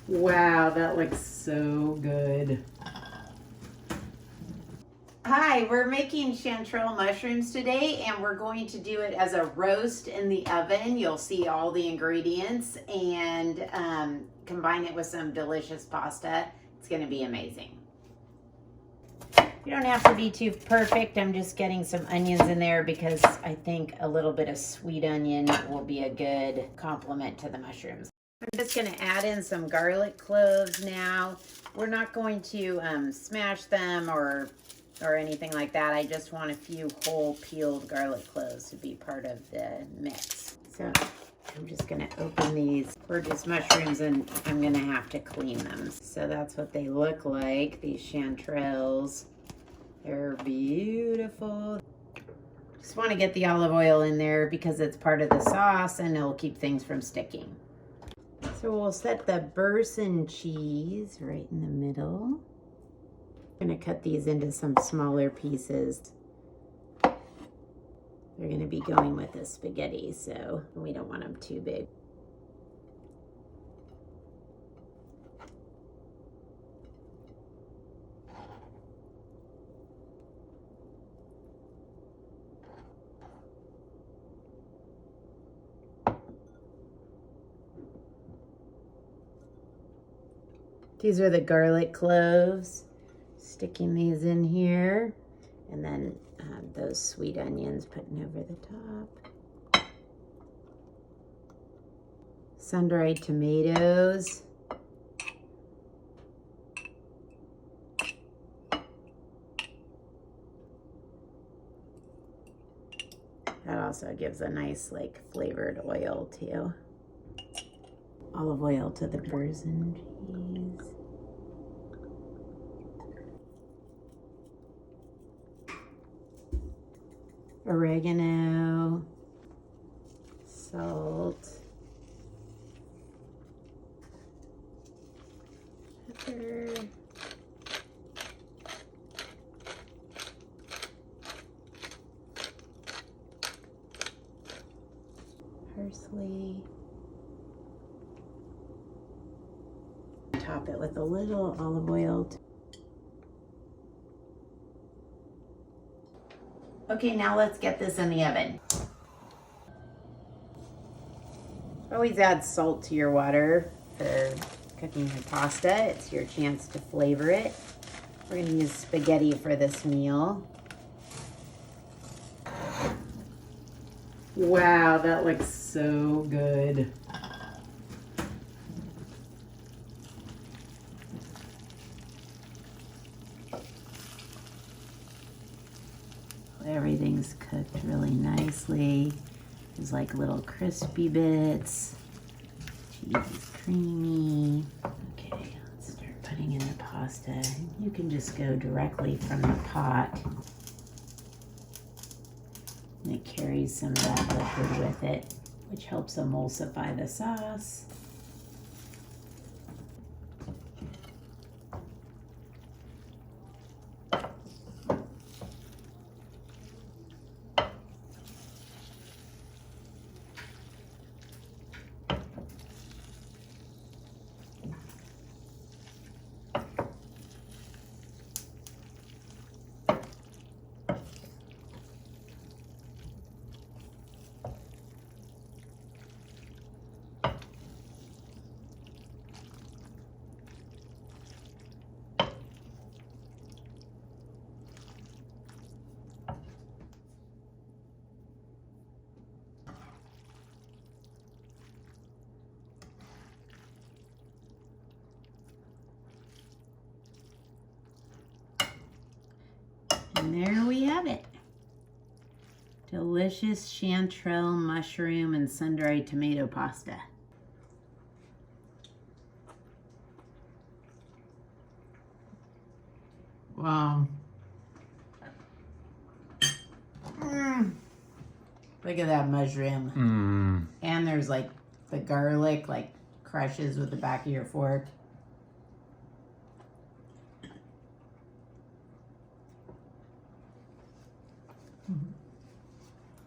Wow, that looks so good. Hi, we're making chanterelle mushrooms today, and we're going to do it as a roast in the oven. You'll see all the ingredients and combine it with some delicious pasta. It's going to be amazing. You don't have to be too perfect. I'm just getting some onions in there because I think a little bit of sweet onion will be a good complement to the mushrooms. I'm just going to add in some garlic cloves now. We're not going to smash them or anything like that. I just want a few whole peeled garlic cloves to be part of the mix. So I'm just going to open these gorgeous mushrooms and I'm going to have to clean them. So that's what they look like, these chanterelles. They're beautiful. Just want to get the olive oil in there because it's part of the sauce and it'll keep things from sticking. So we'll set the Boursin cheese right in the middle. I'm going to cut these into some smaller pieces. They're going to be going with the spaghetti, so we don't want them too big. These are the garlic cloves. Sticking these in here, and then those sweet onions putting over the top. Sun-dried tomatoes. That also gives a nice like flavored oil too. Olive oil to the Boursin cheese. Oregano, salt, pepper, parsley. Top it with a little olive oil. Okay, now let's get this in the oven. Always add salt to your water for cooking your pasta. It's your chance to flavor it. We're gonna use spaghetti for this meal. Wow, that looks so good. Everything's cooked really nicely. There's like little crispy bits. Cheese is creamy. Okay, let's start putting in the pasta. You can just go directly from the pot. And it carries some of that liquid with it, which helps emulsify the sauce. And there we have it. Delicious chanterelle mushroom and sun-dried tomato pasta. Wow. Look at that mushroom. And there's like the garlic like crushes with the back of your fork.